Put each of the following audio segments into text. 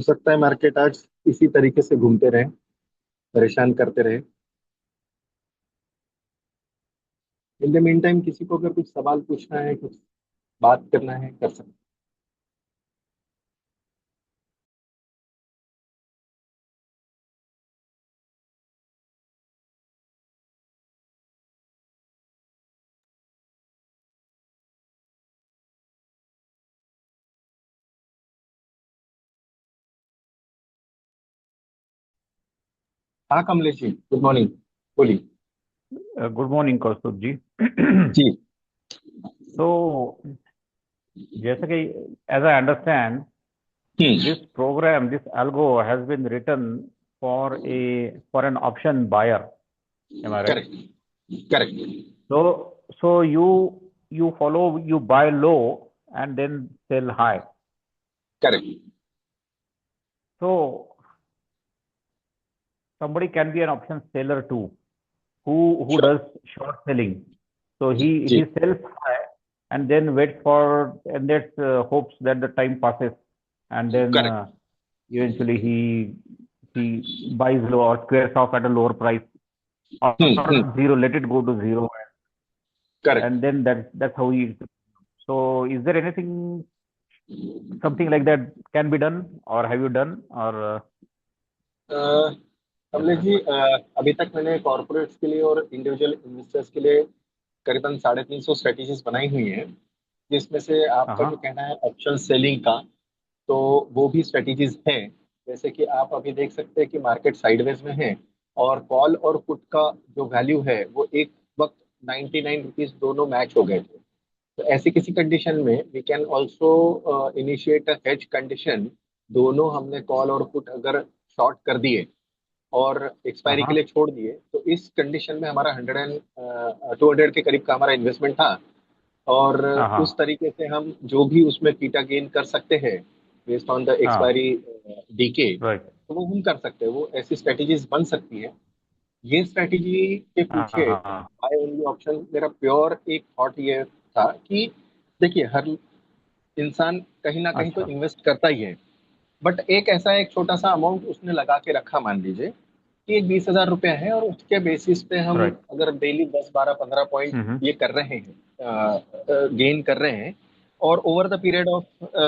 हो सकता है मार्केट आज इसी तरीके से घूमते रहे, परेशान करते रहे। इन द मीन टाइम किसी को अगर कुछ सवाल पूछना है, कुछ बात करना है, कर सकते हैं। हाँ कमलेश जी, गुड मॉर्निंग। बोलिए। Good morning Kaustubh ji. जी। तो जैसे कि as I understand hmm. This program this algo has been written for an option buyer, am I right? Correct. Correct. So you buy low and then sell high. Correct. So somebody can be an option seller too, who sure. does short selling. So he जी। sells high and then waits for and that's hopes that the time passes, and then correct. eventually he buys low or squares off at a lower price, or hmm. zero, let it go to zero, correct. and then that's how he. So is there anything, something like that can be done, or have you done, or Kamlesh ji, अभी तक मैंने corporates के लिए और individual investors के लिए करीबन 350 strategies बनाई हुई हैं, जिसमें से आपका जो uh-huh, कहना है ऑप्शन सेलिंग का, तो वो भी स्ट्रेटेजीज हैं। जैसे कि आप अभी देख सकते हैं कि मार्केट साइडवेज में है, और कॉल और पुट का जो वैल्यू है वो एक वक्त 99 रुपीज दोनों मैच हो गए थे। तो ऐसी किसी कंडीशन में we can also initiate a hedge condition. दोनों हमने कॉल और पुट अगर शॉर्ट कर दिए और एक्सपायरी के uh-huh, लिए छोड़ दिए, तो इस कंडीशन में हमारा 200 के करीब का हमारा इन्वेस्टमेंट था। और uh-huh, उस तरीके से हम जो भी उसमें थीटा गेन कर सकते हैं based on the uh, expiry डीके, right, तो वो हम कर सकते हैं। वो ऐसी स्ट्रेटेजीज बन सकती है। ये स्ट्रेटेजी के पीछे uh-huh, बाय ओनली ऑप्शन मेरा प्योर एक थॉट ये था कि देखिए, हर इंसान कहीं ना कहीं तो अच्छा, इन्वेस्ट करता ही है। बट एक ऐसा एक छोटा सा अमाउंट उसने लगा के रखा, मान लीजिए कि एक 20,000 रुपया है, और उसके बेसिस पे हम right, अगर डेली 10, 12, 15 पॉइंट mm-hmm, ये कर रहे हैं, गेन कर रहे हैं, और ओवर द पीरियड ऑफ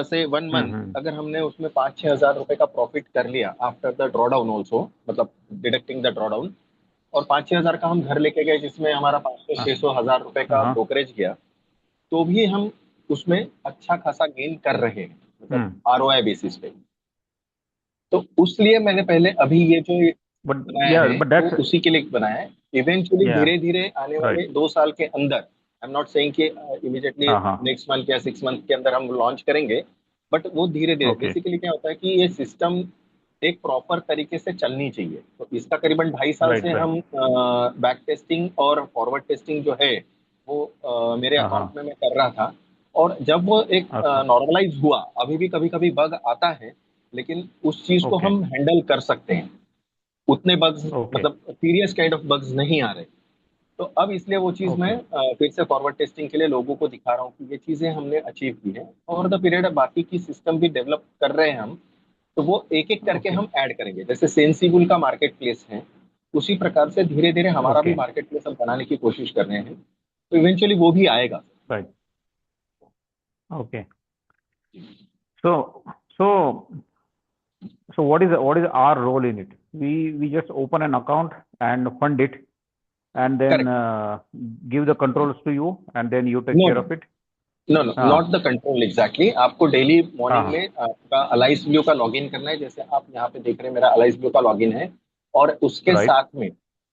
से 1 मंथ mm-hmm, अगर हमने उसमें 5-6 हज़ार रुपए का प्रॉफिट कर लिया आफ्टर द ड्रॉडाउन ऑल्सो, मतलब डिडक्टिंग द ड्रॉडाउन, और 5-6 हज़ार का हम घर लेके गए जिसमें हमारा 500-600 हज़ार रुपए का uh-huh, ब्रोकरेज गया, तो भी हम उसमें अच्छा खासा गेन कर रहे हैं, मतलब hmm. आरओआई बेसिस पे। तो उसलिए मैंने पहले अभी ये जो but बनाया yeah है but वो that's उसी के लिए बनाया है। इवेंचुअली yeah, धीरे धीरे आने right, वाले 2 साल के अंदर, आई एम नॉट सेइंग कि इमीडिएटली uh-huh, नेक्स्ट मंथ या 6 मंथ के अंदर हम लॉन्च करेंगे, बट वो धीरे धीरे। okay, बेसिकली क्या होता है कि ये सिस्टम एक प्रॉपर तरीके से चलनी चाहिए। तो इसका करीबन 2.5 साल right, से right, हम बैक टेस्टिंग और फॉरवर्ड टेस्टिंग जो है वो मेरे uh-huh, अकाउंट में मैं कर रहा था। और जब वो एक okay, नॉर्मलाइज हुआ, अभी भी कभी कभी बग आता है, लेकिन उस चीज को okay, हम हैंडल कर सकते हैं। उतने बग्स, okay, मतलब सीरियस काइंड ऑफ बग्स नहीं आ रहे। तो अब इसलिए वो चीज मैं okay, फिर से फॉरवर्ड टेस्टिंग के लिए लोगों को दिखा रहा हूँ कि ये चीजें हमने अचीव की है, और द पीरियड बाकी की सिस्टम भी डेवलप कर रहे हैं हम। तो वो एक एक करके okay, हम ऐड करेंगे, जैसे सेंसिबल का मार्केट प्लेस है, उसी प्रकार से धीरे धीरे हमारा भी okay, मार्केट प्लेस हम बनाने की कोशिश कर रहे हैं। तो इवेंचुअली वो भी आएगा। right, okay. So so so what is our role in it? We just open an account and fund it, and then correct. give the controls to you, and then you take no care no, of it. No no, not हाँ, the control exactly. आपको daily हाँ, morning हाँ, में आपका Alice blue का login करना है, जैसे आप यहाँ पे देख रहे हैं मेरा अलाइस ब्लू का लॉगिन है। और उसके right, साथ में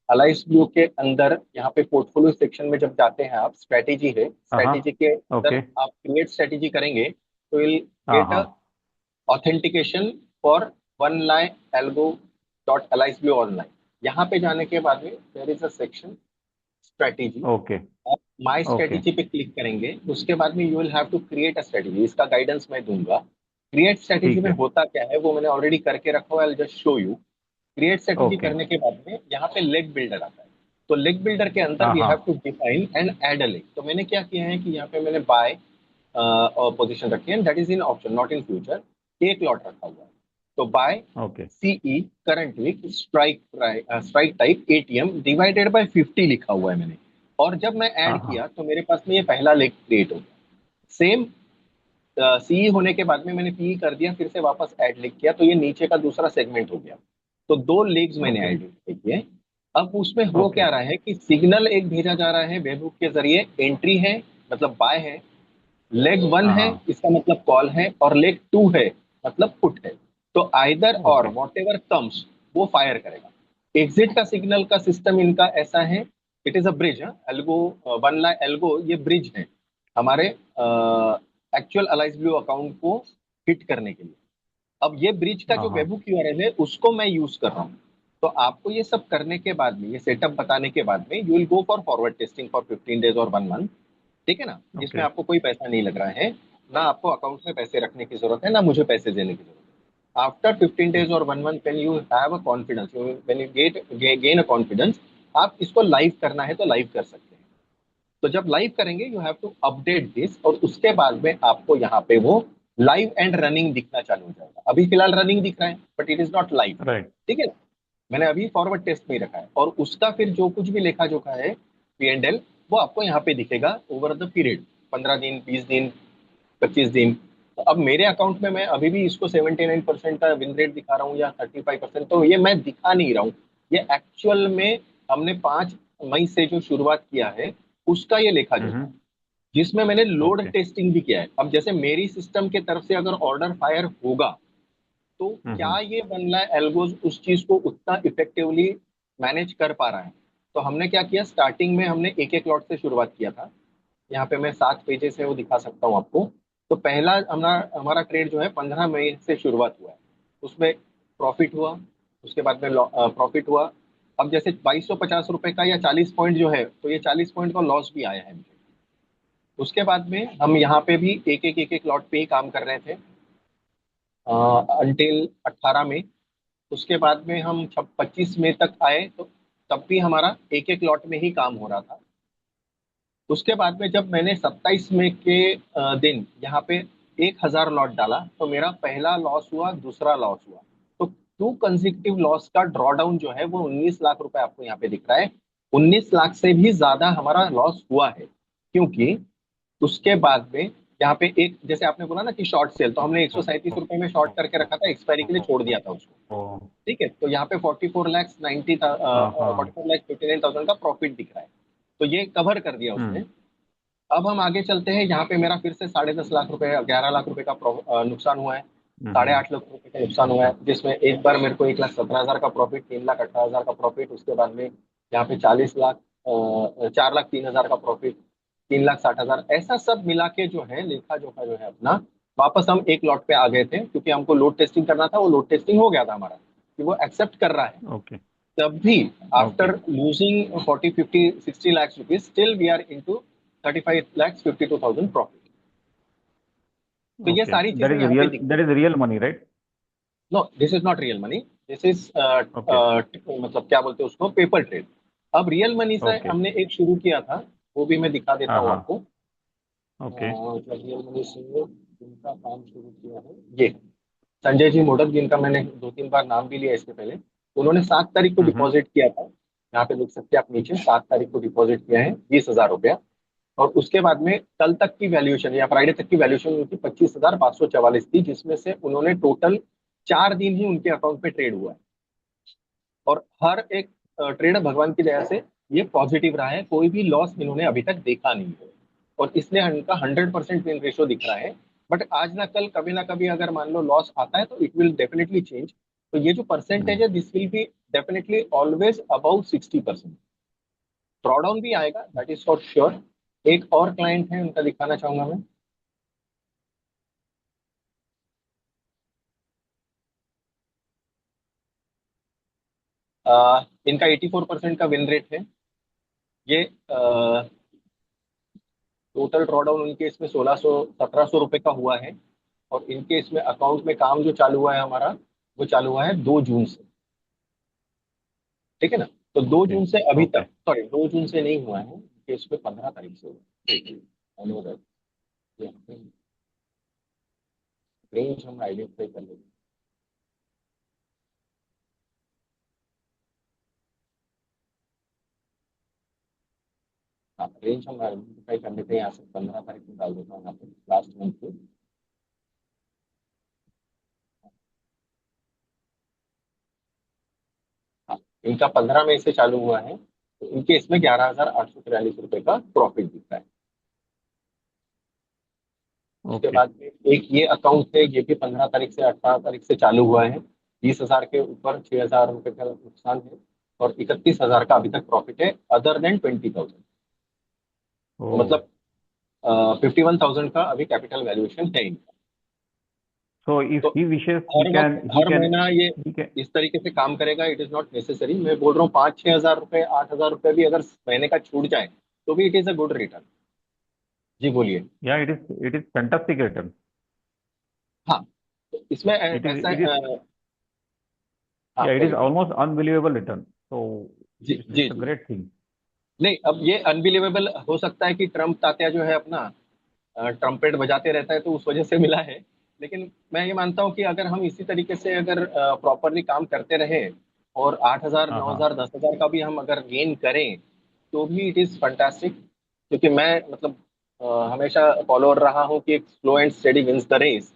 अलाइस ब्लू के अंदर यहाँ पे पोर्टफोलियो सेक्शन में जब जाते हैं आप, स्ट्रेटेजी है, हाँ, स्ट्रेटेजी के अंदर okay, आप क्रिएट स्ट्रेटेजी करेंगे, तो विल हाँ, गेट अ हाँ, authentication for one line algo dot Alice Blue online. यहाँ पे जाने के बाद में there is a section strategy. okay, आप माई okay, स्ट्रेटेजी पे क्लिक करेंगे, उसके बाद में you will have to create a strategy. इसका गाइडेंस मैं दूंगा। क्रिएट स्ट्रेटेजी ठीक में है, होता क्या है वो मैंने ऑलरेडी करके रखा हुआ है, just show you. Create strategy okay, करने के बाद में यहाँ पे लेग बिल्डर आता है। तो लेग बिल्डर के अंदर हाँ, वी हैव हाँ, to define and add a leg. तो मैंने क्या किया है कि यहाँ पे मैंने बाय पोजीशन रखी है, that is in option not in future. एक लॉट रखा हुआ है। तो buy okay. CE current week strike type ATM divided by 50 लिखा हुआ है मैंने। और जब मैं हाँ ऐड हाँ। किया तो मेरे पास में ये पहला लेग क्रिएट हो गया। सेम सीई होने के बाद में मैंने पीई कर दिया, फिर से वापस ऐड लिख किया, तो ये नीचे का दूसरा सेगमेंट हो गया। तो दो लेग्स मैंने ओके। ऐड किए। अब उसमें हो ओके। क्या रहा है कि सिग्नल एक भेजा जा रहा है वेबहुक के जरिए, एंट्री है मतलब बाय है, लेग वन हाँ है हाँ। इसका मतलब कॉल है, और लेग टू है मतलब पुट है। तो आइदर और ओके। वॉट एवर कम्स वो फायर करेगा। एग्जिट का सिग्नल का सिस्टम इनका ऐसा है, it is a bridge. Algo one ला एल्गो ये ब्रिज है हमारे एक्चुअल अलाइज ब्लू अकाउंट को हिट करने के लिए। अब ये ब्रिज का हाँ जो हाँ। वेबहुक यूआरएल है उसको मैं यूज कर रहा हूँ। तो आपको ये सब करने के बाद में, ये सेटअप बताने के बाद में, you will go for forward testing for 15 days और 1 मंथ। ठीक है ना, जिसमें ओके। आपको कोई पैसा नहीं लग रहा है, ना आपको अकाउंट में पैसे रखने की जरूरत है, ना मुझे पैसे देने की जरूरत है। आफ्टर 15 डेज और 1 month when you have a confidence, when you gain a confidence, आप इसको लाइव करना है तो लाइव कर सकते हैं। तो जब लाइव करेंगे you have to update this, और उसके बाद में आपको यहाँ पे वो लाइव एंड रनिंग दिखना चालू हो जाएगा। अभी फिलहाल रनिंग दिख रहा है but it is not live. Right. ठीक है ना, मैंने अभी फॉरवर्ड टेस्ट में ही रखा है, और उसका फिर जो कुछ भी लेखा जोखा है P&L, वो आपको यहाँ पे दिखेगा ओवर द पीरियड, 15 दिन, 20 दिन, 25 दिन। तो अब मेरे अकाउंट में मैं अभी भी इसको 79% का विन रेट दिखा रहा हूँ या 35%, तो ये मैं दिखा नहीं रहा हूँ। ये एक्चुअल में हमने 5 मई से जो शुरुआत किया है उसका ये लेखा जोखा है, हम्म। जिसमें मैंने लोड ओके। टेस्टिंग भी किया है। अब जैसे मेरी सिस्टम के तरफ से अगर ऑर्डर फायर होगा, तो क्या हम्म। ये बनला एल्गोज उस चीज को उतना इफेक्टिवली मैनेज कर पा रहा है? तो हमने क्या किया, स्टार्टिंग में हमने एक एक लॉट से शुरुआत किया था। यहाँ पे मैं 7 पेजेस है वो दिखा सकता हूँ आपको। तो पहला हमारा हमारा ट्रेड जो है 15 मई से शुरुआत हुआ है, उसमें प्रॉफिट हुआ। उसके बाद में प्रॉफिट हुआ। अब जैसे 2250 रुपए का या 40 पॉइंट जो है, तो ये 40 पॉइंट का लॉस भी आया है मुझे। उसके बाद में हम यहाँ पे भी एक एक लॉट पे ही काम कर रहे थे अंटिल 18 मई। उसके बाद में हम 25 मई तक आए, तो तब भी हमारा एक एक लॉट में ही काम हो रहा था। उसके बाद में जब मैंने 27 मई के दिन यहाँ पे 1000 लॉट डाला, तो मेरा पहला लॉस हुआ, दूसरा लॉस हुआ। तो टू कंसेक्यूटिव लॉस का ड्रॉडाउन जो है वो 19 लाख रुपए आपको यहाँ पे दिख रहा है। 19 लाख से भी ज्यादा हमारा लॉस हुआ है, क्योंकि उसके बाद में यहाँ पे एक, जैसे आपने बोला ना कि शॉर्ट सेल, तो हमने 137 रुपए में शॉर्ट करके रखा था, एक्सपायरी के लिए छोड़ दिया था उसको। ठीक है, तो यहाँ पे 44 लाख 90 हाँ हाँ। 44 लाख 59,000 का प्रॉफिट दिख रहा है। तो ये कवर कर दिया उसने। हम्म अब हम आगे चलते हैं, यहाँ पे मेरा फिर से 10.5 लाख रुपए 11 लाख रुपए का नुकसान हुआ है। साढ़े हम्म। आठ लाख रुपए का नुकसान हुआ है, जिसमें एक बार मेरे को 1,17,000 का प्रॉफिट, 3,18,000 का प्रॉफिट, उसके बाद में यहाँ पे 40 लाख 4,03,000 का प्रॉफिट, 3,60,000, ऐसा सब मिला के जो है लेखा जोखा जो है अपना, वापस हम एक लॉट पे आ गए थे, क्योंकि हमको लोड टेस्टिंग करना था। वो लोड टेस्टिंग हो गया था हमारा कि वो एक्सेप्ट कर रहा है। ओके। तब भी okay. After losing 40, 50, 60 lakhs rupees, still we are into 35 lakhs 52,000 profit. तो ये ओके। सारी दैट चीजें इज यहाँ पे रियल, दिखती दैट हैं। Is real money, right? No, this is not real money, this is okay. मतलब क्या बोलते हैं उसको, पेपर ट्रेड। अब रियल मनी से ओके। हमने एक शुरू किया था, वो भी मैं दिखा देता हाँ हूँ हाँ। आपको। ओके। मतलब रियल मनी से जिनका काम शुरू किया है, ये संजय जी मोडक, जिनका मैंने 2-3 बार नाम भी लिया इसके पहले। उन्होंने 7 तारीख को हम्म। डिपॉजिट किया था। यहाँ पे देख सकते हैं आप नीचे, 7 तारीख को डिपॉजिट किया है 20,000 रुपया। और उसके बाद में कल तक की वैल्यूएशन या फ्राइडे तक की वैल्यूएशन उनकी 25,544 थी, जिसमें से उन्होंने टोटल 4 दिन ही उनके अकाउंट पे ट्रेड हुआ है। और हर एक ट्रेड भगवान की दया से ये पॉजिटिव रहा है, कोई भी लॉस इन्होंने अभी तक देखा नहीं है। और इसलिए इनका 100% विन रेशो दिख रहा है। बट आज ना कल, कभी ना कभी अगर मान लो लॉस आता है, तो इट विल डेफिनेटली चेंज। तो ये जो परसेंटेज है, this will be definitely always about 60%। Drawdown भी आएगा, दैट इज फॉर श्योर। एक और क्लाइंट है, उनका दिखाना चाहूंगा मैं। इनका 84% का विन रेट है। ये टोटल ड्रॉडाउन उनके इसमें 1,600 1700 रुपए का हुआ है। और इनके इसमें अकाउंट में काम जो चालू हुआ है हमारा, वो चालू हुआ है 2 जून से। ठीक है ना, तो दो ओके। जून से अभी ओके। तक, सॉरी 2 जून से नहीं हुआ है, इनके इसमें 15 तारीख से हुआ है। रेंज हम आइडेंटिफाई कर लेंगे। हाँ, रेंज हम आइडेंटिफाई कर लेते हैं यहाँ से, 15 तारीख को डाल देता हूँ यहाँ पे, लास्ट मंथ की। हाँ, इनका 15 मई से चालू हुआ है, तो इनके इसमें 11,843 रुपये का प्रॉफिट दिख रहा है। उसके ओके। बाद में एक ये अकाउंट है, ये भी 15 तारीख से 18 तारीख से चालू हुआ है। 20,000 के ऊपर 6,000 रुपये का नुकसान है, और 31,000 का अभी तक प्रॉफिट है, अदर देन 20,000। ओ। तो मतलब 51,000 का अभी कैपिटल वैल्यूएशन है इनका। सो इफ तो ही विशेस हर वक्त ही हर कैन महीना ये ही कैन इस तरीके से काम करेगा, इट इज नॉट नेसेसरी। मैं बोल रहा हूँ 5-6 हजार रुपये, 8 हजार रुपये भी अगर महीने का छूट जाए तो भी it is a good return. जी बोलिए। या इट इज फैंटास्टिक रिटर्न। हाँ, तो इसमें ऐसा इट इज हाँ, या इट इज करिए करिए। Almost unbelievable return. सो जी जी इट्स अ जी। Great thing. नहीं, अब ये अनबिलीवेबल हो सकता है कि ट्रम्प तात्या जो है अपना ट्रम्पेट बजाते रहता है तो उस वजह से मिला है। लेकिन मैं ये मानता हूँ कि अगर हम इसी तरीके से अगर प्रॉपरली काम करते रहे, और 8 हजार, हाँ नौ हाँ। हजार 10 हजार का भी हम अगर गेन करें, तो भी इट इज फंटास्टिक। क्योंकि मैं मतलब हमेशा फॉलोअर रहा हूँ कि एक slow and steady wins the race,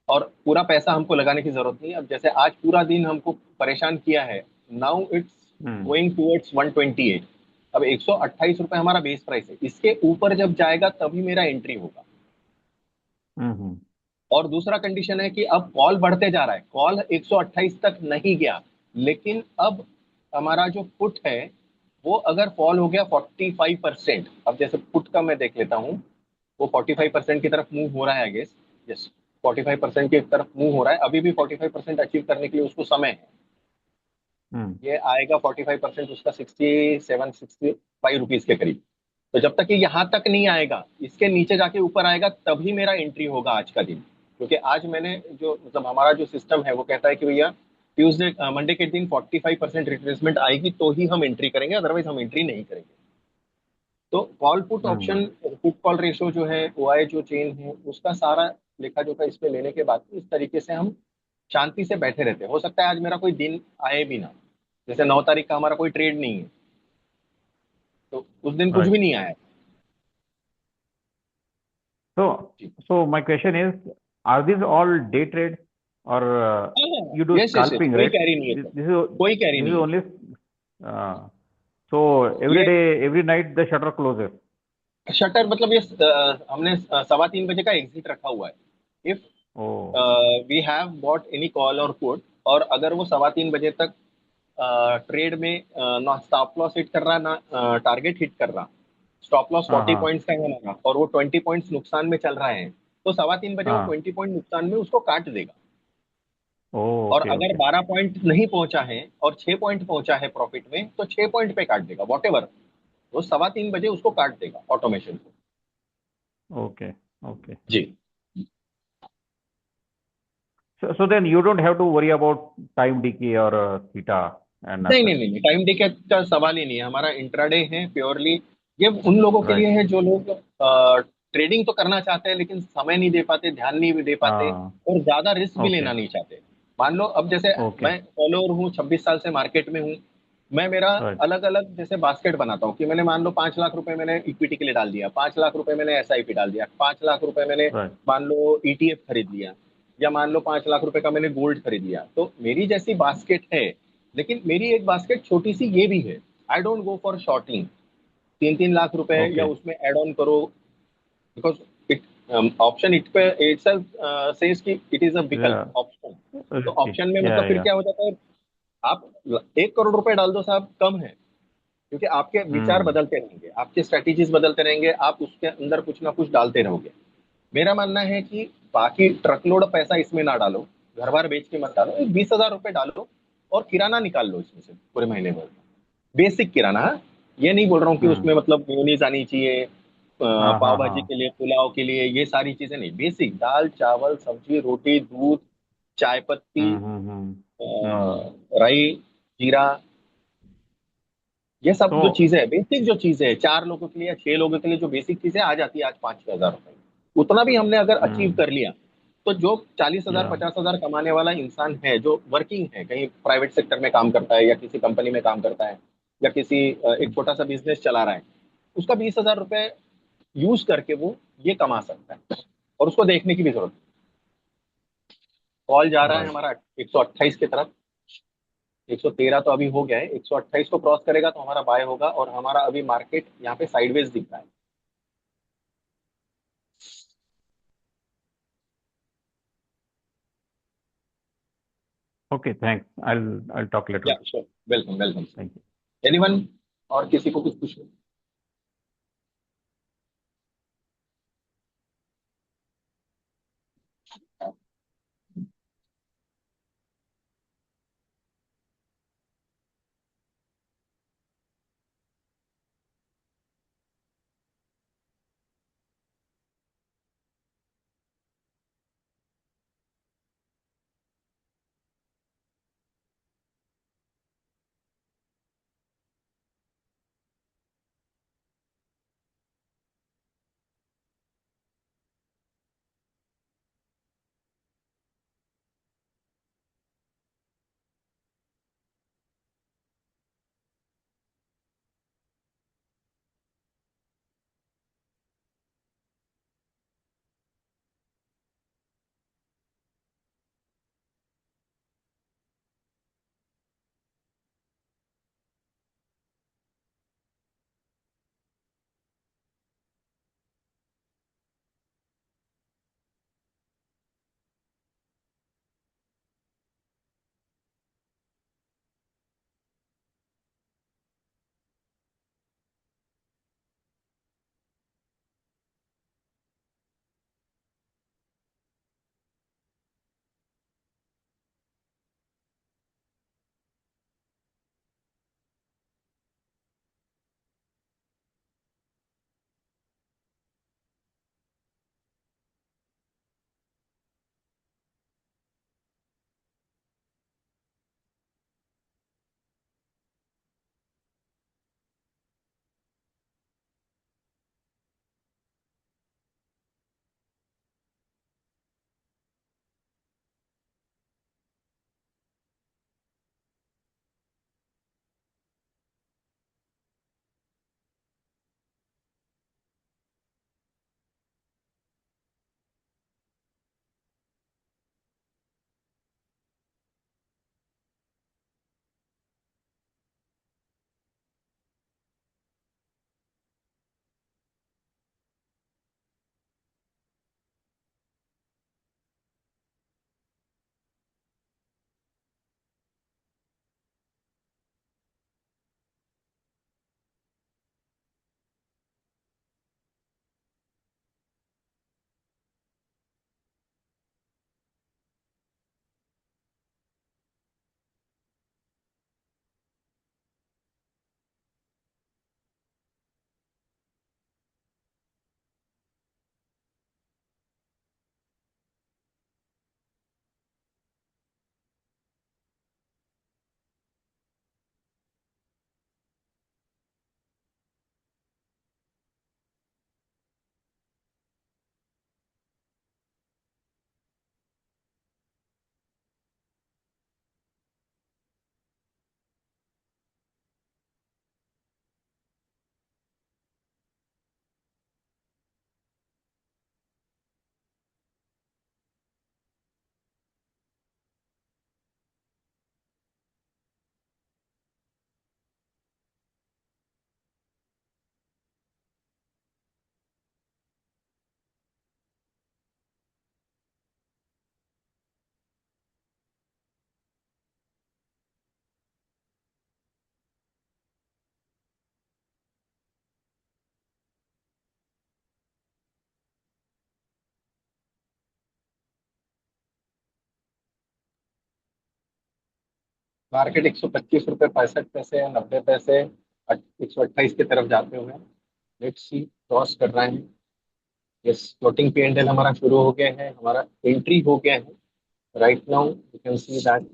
और पूरा पैसा हमको लगाने की जरूरत नहीं है। अब जैसे आज पूरा दिन हमको परेशान किया है, now it's hmm going towards 128। अब 128 रुपये हमारा बेस प्राइस है, इसके ऊपर जब जाएगा तभी मेरा एंट्री होगा। हम्म। और दूसरा कंडीशन है कि अब कॉल बढ़ते जा रहा है, कॉल 128 तक नहीं गया, लेकिन अब हमारा जो पुट है वो अगर फॉल हो गया 45%, अब जैसे पुट का मैं देख लेता हूँ, वो 45% की तरफ मूव हो रहा है आई गेस। यस, 45% की तरफ मूव हो रहा है, अभी भी 45% अचीव करने के लिए उसको समय है। हम्म। ये आएगा 45% उसका 67-65 रुपीज के करीब। तो जब तक ये यहाँ तक नहीं आएगा, इसके नीचे जाके ऊपर आएगा, तभी मेरा एंट्री होगा आज का दिन। क्योंकि आज मैंने जो मतलब हमारा जो सिस्टम है वो कहता है कि भैया ट्यूसडे मंडे के दिन 45% रिट्रेसमेंट आएगी तो ही हम एंट्री करेंगे, अदरवाइज हम एंट्री नहीं करेंगे। तो कॉल पुट हम्म। ऑप्शन, पुट कॉल रेशो जो है, ओआई जो चेन है, उसका सारा लेखा जोखा इस पे लेने के बाद इस तरीके से हम शांति से बैठे रहते हैं। हो सकता है आज मेरा कोई दिन आए भी ना, जैसे 9 तारीख का हमारा कोई ट्रेड नहीं है, तो उस दिन कुछ भी राइट। नहीं आया। So, ji. so my question is, are these all day trades or हाँ हाँ, you do yes yes yes, scalping, कोई right? कैरी नहीं है This, सर, this is कोई कैरी this is नहीं है। only uh, so every ये day, every night the shutter closes. Shutter मतलब ये हमने 3:15 बजे का एग्जिट रखा हुआ है। If Oh, we have bought any call और पुट, और अगर वो 3:15 बजे तक ट्रेड में ना स्टॉप लॉस हिट कर रहा, ना टारगेट हिट कर रहा, स्टॉप लॉस हाँ 40 पॉइंट्स का है हमारा और वो 20 पॉइंट्स नुकसान में चल रहा है, तो 3:15 बजे वो हाँ। 20 पॉइंट नुकसान में उसको काट देगा। Oh, और okay, अगर okay, 12 पॉइंट नहीं पहुंचा है और 6 पॉइंट पहुंचा है प्रॉफिट में, तो 6 पॉइंट पे काट देगा, वॉट एवर, वो 3:15 बजे उसको काट देगा ऑटोमेशन को। okay, okay. Ji. So then you don't have to worry about time decay or theta and नहीं नहीं nothing. नहीं, टाइम डिके का सवाल ही नहीं है, हमारा इंट्राडे है प्योरली। ये उन लोगों के Right. लिए है जो लोग ट्रेडिंग तो करना चाहते हैं लेकिन समय नहीं दे पाते, ध्यान नहीं दे पाते, और ज्यादा रिस्क भी लेना Okay, नहीं चाहते। मान लो अब जैसे okay. मैं फॉलोअर हूँ, 26 साल से मार्केट में हूँ, मैं मेरा Right, अलग अलग जैसे बास्केट बनाता हूँ कि मैंने मान लो 5 लाख रुपए मैंने इक्विटी के लिए डाल दिया, 5 लाख रुपए मैंने एसआईपी डाल दिया, 5 लाख रुपए मैंने right. मान लो ईटीएफ खरीद लिया, या मान लो 5 लाख रुपए का मैंने गोल्ड खरीद लिया। तो मेरी जैसी बास्केट है, लेकिन मेरी एक बास्केट छोटी सी ये भी है। I don't go for shorting 3-3 lakh रुपए या Okay. उसमें एड ऑन करो, बिकॉज इट ऑप्शन इट पे इटसेल्फ सेज कि इट इज अ विकल्प Yeah. ऑप्शन। तो Risky. ऑप्शन में मतलब Yeah, फिर yeah. क्या हो जाता है, आप 1 करोड़ रुपए डाल दो साहब, कम है। क्योंकि आपके विचार Hmm. बदलते रहेंगे, आपके स्ट्रेटेजीज बदलते रहेंगे, आप उसके अंदर कुछ ना कुछ डालते रहोगे। मेरा मानना है कि बाकी ट्रकलोड पैसा इसमें ना डालो, घर बार बेच के मत डालो, 20,000 रुपए डालो और किराना निकाल लो इसमें से पूरे महीने भर। बेसिक किराना, हाँ? ये नहीं बोल रहा हूँ कि Hmm. उसमें मतलब मेयोनीज आनी चाहिए, हाँ पाव हाँ भाजी हाँ। के लिए, पुलाव के लिए, ये सारी चीजें नहीं, बेसिक दाल चावल सब्जी रोटी दूध चाय पत्ती, हम्म। राई, जीरा, ये सब जो तो चीजें है, बेसिक जो चीजें है, 4 लोगों के लिए या 6 लोगों के लिए जो बेसिक चीजें आ जाती है आज 5-6 हजार रुपए, उतना भी हमने अगर अचीव हम्म। कर लिया, तो जो 40,000 या 50,000 कमाने वाला इंसान है, जो वर्किंग है, कहीं प्राइवेट सेक्टर में काम करता है या किसी कंपनी में काम करता है या किसी एक छोटा सा बिजनेस चला रहा है, उसका 20,000 रुपये यूज करके वो ये कमा सकता है, और उसको देखने की भी जरूरत नहीं। कॉल जा रहा है right. हमारा 128 की तरफ। 113 तो अभी हो गया है, 128 को क्रॉस करेगा तो हमारा बाय होगा, और हमारा अभी मार्केट यहाँ पे साइडवेज दिख रहा है। Okay, thanks. I'll talk या later. Sure, welcome welcome. Thank you. Anyone, और किसी को कुछ पूछना? मार्केट 125 रुपये 65 पैसे या 90 पैसे 128 की तरफ जाते हुए, लेट्स सी, क्रॉस कर रहे हैं। Yes, floating P and L हमारा शुरू हो गया है, हमारा एंट्री हो गया है। Right now you can see that,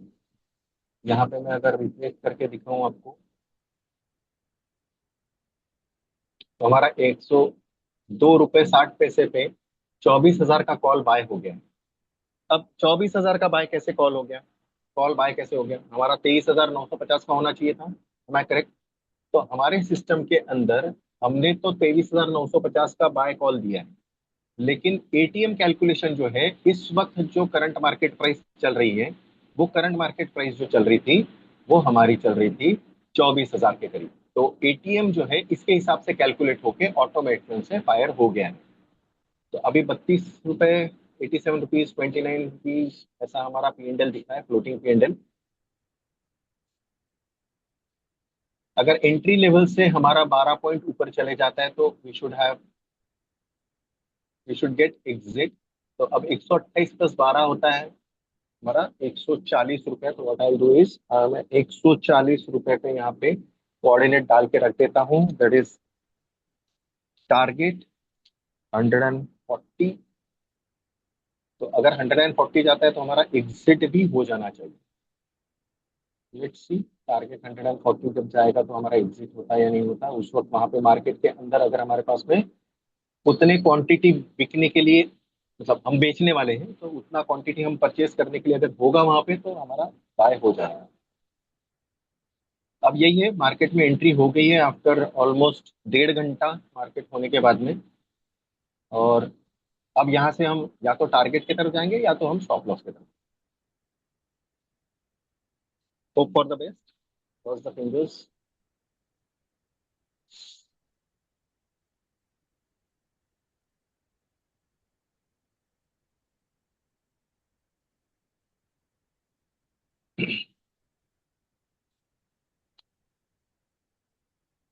यहाँ पे मैं अगर रिप्लेस करके दिखाऊं आपको, तो हमारा 102 रुपये 60 पैसे पे 24,000 का कॉल बाय हो गया। अब 24,000 का बाय कैसे कॉल हो गया? कॉल बाय कैसे हो गया? हमारा 23,950 का होना चाहिए था, मैं करेक्ट? तो हमारे सिस्टम के अंदर हमने तो 23,950 का बाय कॉल दिया है, लेकिन एटीएम कैलकुलेशन जो है, इस वक्त जो करंट मार्केट प्राइस चल रही है, वो करंट मार्केट प्राइस जो चल रही थी, वो हमारी चल रही थी 24,000 के करीब। तो एटीएम जो है इसके हिसाब से कैलकुलेट होके ऑटोमेटिक से फायर हो गया है। तो अभी 32 रुपए, 87 रुपीज, 29 रुपीज, ऐसा हमारा पीएनएल दिखा है, फ्लोटिंग पीएनएल। अगर एंट्री लेवल से हमारा 12 पॉइंट ऊपर चले जाता है तो वी शुड गेट एग्जिट। तो अब 128 प्लस 12 होता है हमारा 140 रुपये। तो व्हाट आई डू इज, मैं 140 रुपये पे यहाँ पे कोऑर्डिनेट डाल के रख देता हूँ, दैट इज टारगेट 140। तो अगर 140 जाता है तो हमारा एग्जिट भी हो जाना चाहिए। लेट्स सी, टारगेट 140 जब जाएगा तो हमारा एग्जिट होता है या नहीं होता। उस वक्त वहां पे मार्केट के अंदर अगर हमारे पास में उतने क्वांटिटी बिकने के लिए, मतलब हम बेचने वाले हैं, तो उतना क्वांटिटी हम परचेज करने के लिए अगर होगा वहां पे तो हमारा बाय हो जाएगा। अब यही है, मार्केट में एंट्री हो गई है आफ्टर ऑलमोस्ट 1.5 घंटा मार्केट होने के बाद में। और अब यहाँ से हम या तो टारगेट की तरफ जाएंगे या तो हम स्टॉप लॉस की तरफ। Hope for the best, cross the fingers.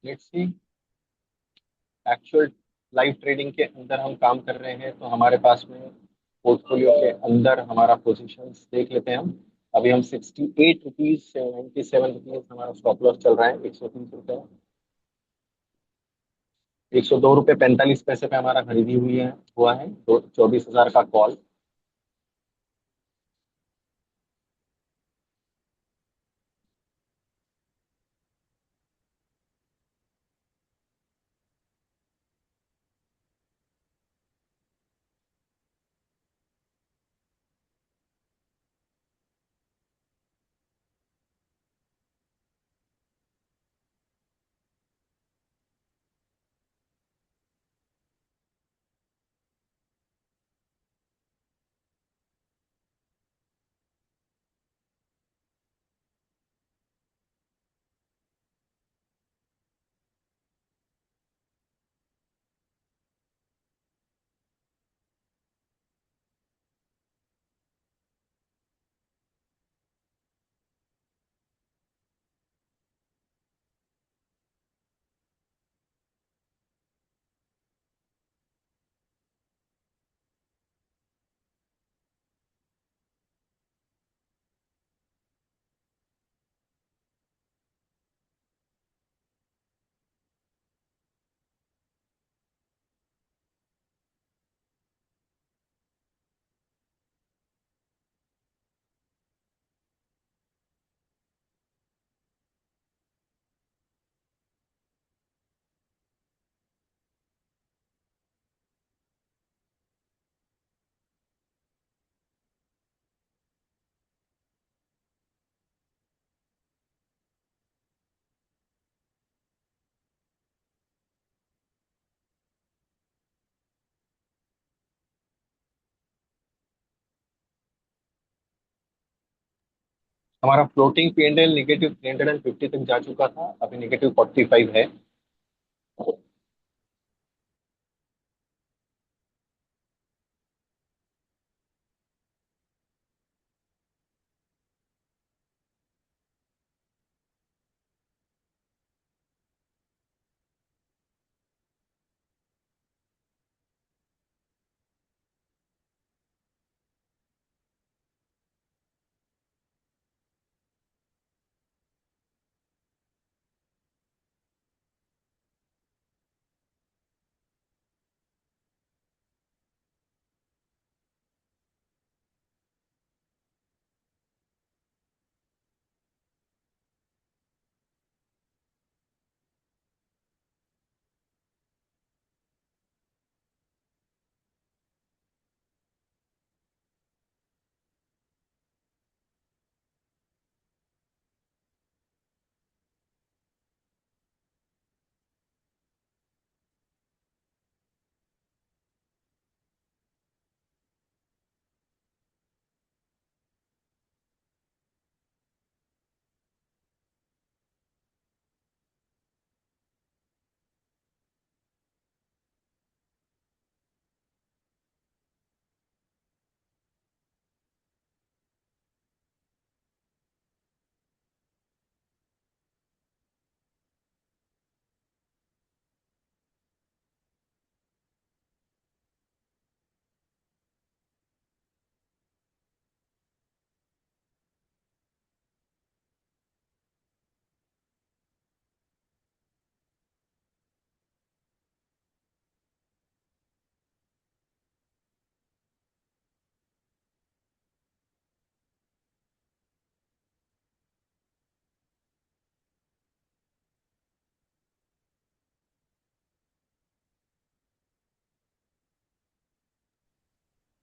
Let's see, actual live trading के अंदर हम काम कर रहे हैं तो हमारे पास में पोर्टफोलियो के अंदर हमारा पोजीशंस देख लेते हैं हम। अभी हम 68 रुपीज, 97 रुपीज हमारा स्टॉप लॉस चल रहा है, 130 रुपये। 102 रुपये 45 पैसे पे हमारा खरीदी हुई है, हुआ है तो 24,000 का कॉल। हमारा फ्लोटिंग पीएनएल नेगेटिव 350 तक जा चुका था, अभी नेगेटिव 45 है।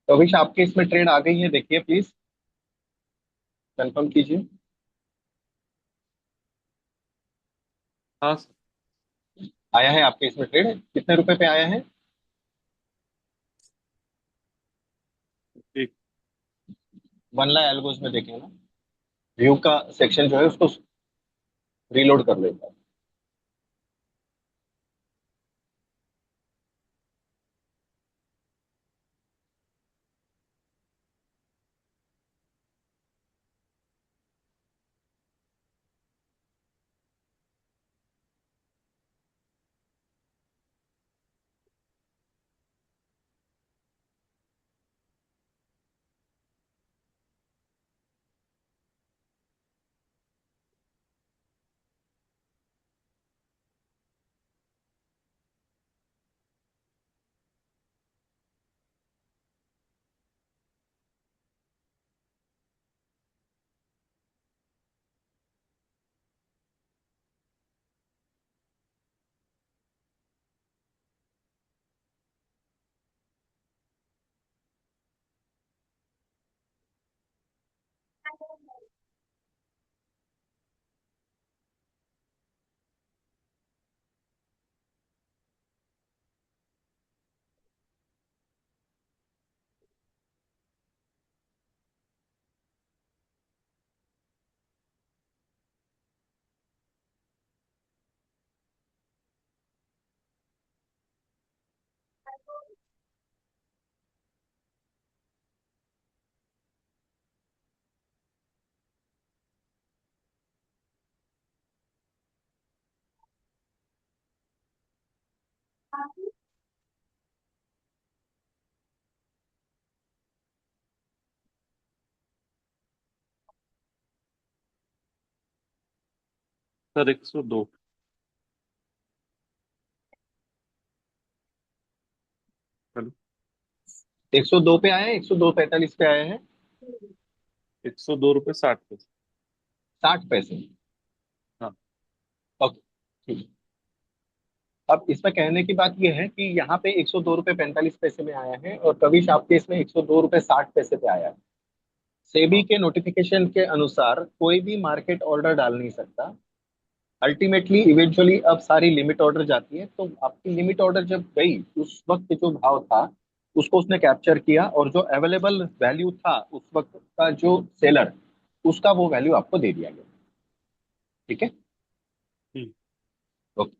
तो अभी आपके इसमें ट्रेड आ गई है, देखिए प्लीज कंफर्म कीजिए। हाँ सर। आया है आपके इसमें ट्रेड, कितने रुपए पे आया है? ठीक। वन लाइन एल्गोज में देखें ना, व्यू का सेक्शन जो है उसको रीलोड कर लेता है। सर 102। 102 पे आया है, 102.45 पे आया है। 102 रुपये 60 पैसे। 60 पैसे। हाँ। ओके, ठीक। अब इसमें कहने की बात यह है कि यहाँ पे 102 रुपये 45 पैसे में आया है, और कविश आपके इसमें 102 रुपये 60 पैसे पे आया है। सेबी हाँ। के नोटिफिकेशन के अनुसार कोई भी मार्केट ऑर्डर डाल नहीं सकता। अल्टीमेटली इवेंचुअली अब सारी लिमिट ऑर्डर जाती है, तो आपकी लिमिट ऑर्डर जब गई उस वक्त जो भाव था उसको उसने कैप्चर किया, और जो अवेलेबल वैल्यू था उस वक्त का जो सेलर, उसका वो वैल्यू आपको दे दिया गया। ठीक है। ठीक। ओके।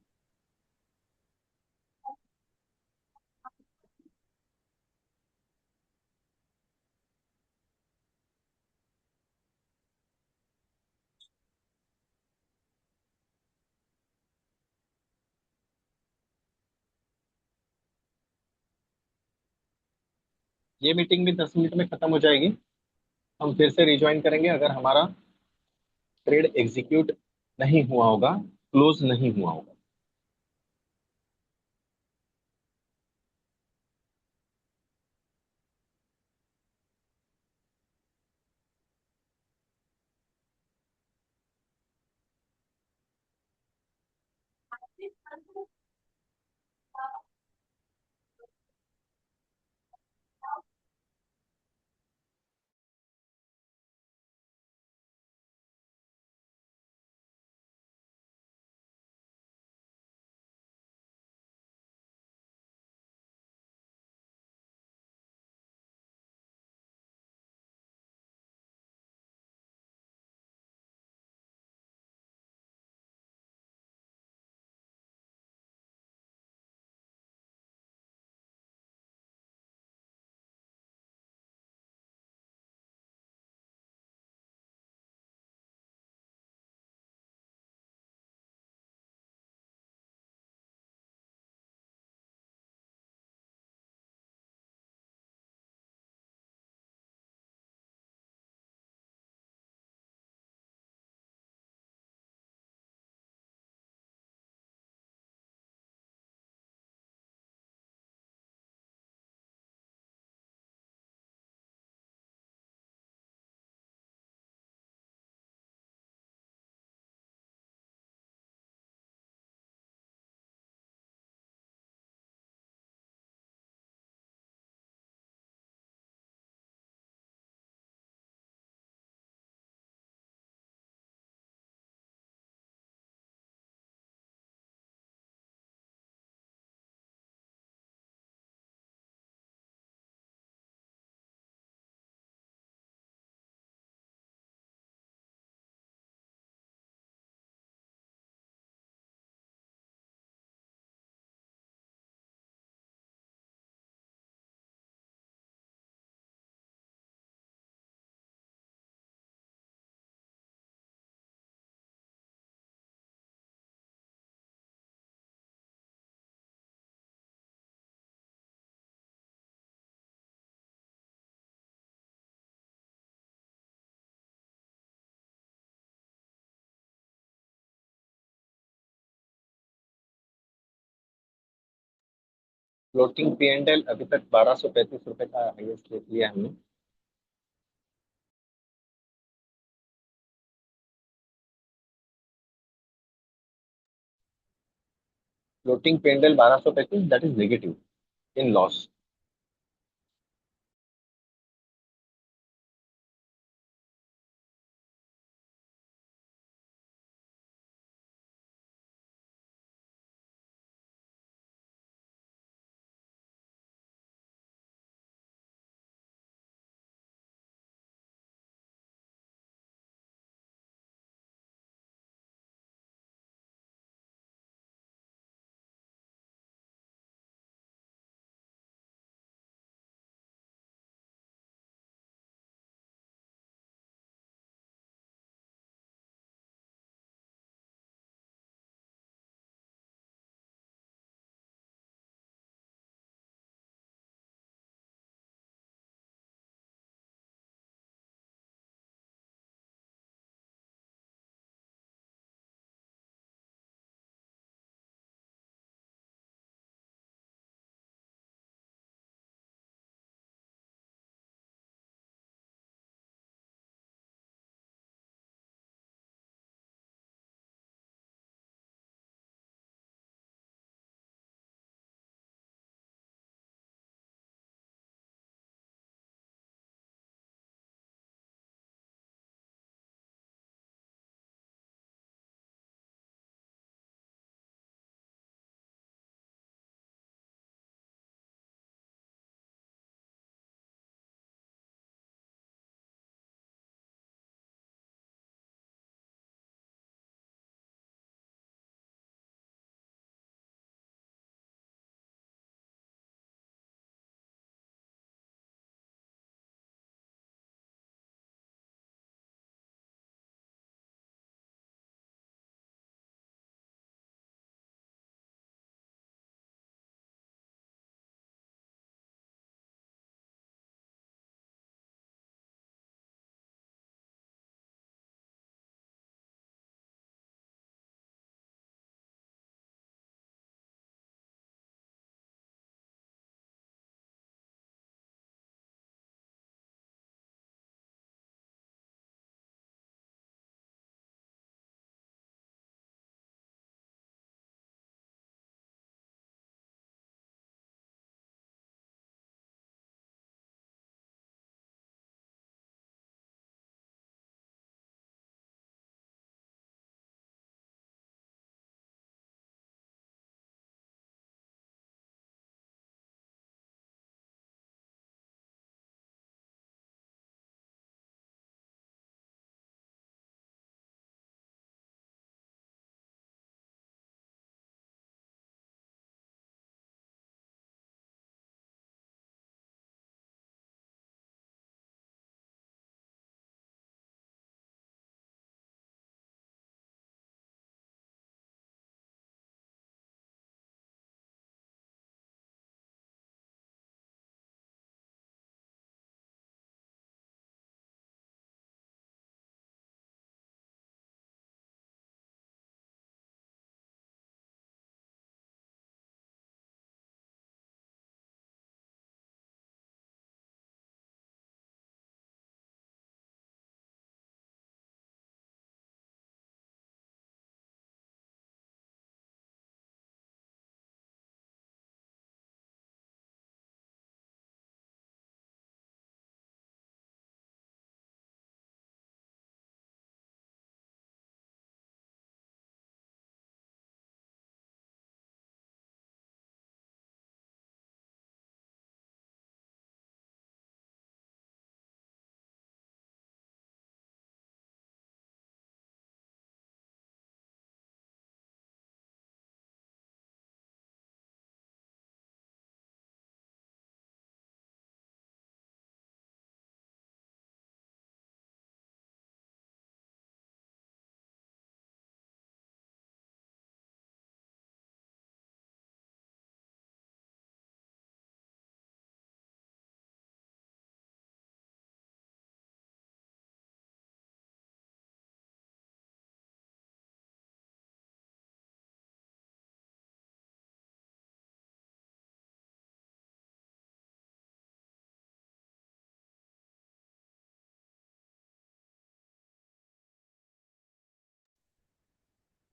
ये मीटिंग भी 10 मिनट में खत्म हो जाएगी। हम फिर से रिज्वाइन करेंगे अगर हमारा ट्रेड एग्जीक्यूट नहीं हुआ होगा, क्लोज नहीं हुआ होगा। फ्लोटिंग पी एंड एल अभी तक 1235 रुपए का हाईएस्ट लिया हमने। Floating P and L 1235, that is negative in loss.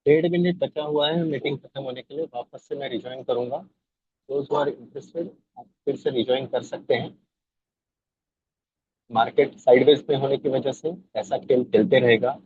1.5 minute बचा हुआ है मीटिंग खत्म होने के लिए, वापस से मैं रिज्वाइन करूंगा। दोज हु आर इंटरेस्टेड आप फिर से रिज्वाइन कर सकते हैं। मार्केट साइडवेज में होने की वजह से ऐसा खेल खेलते रहेगा।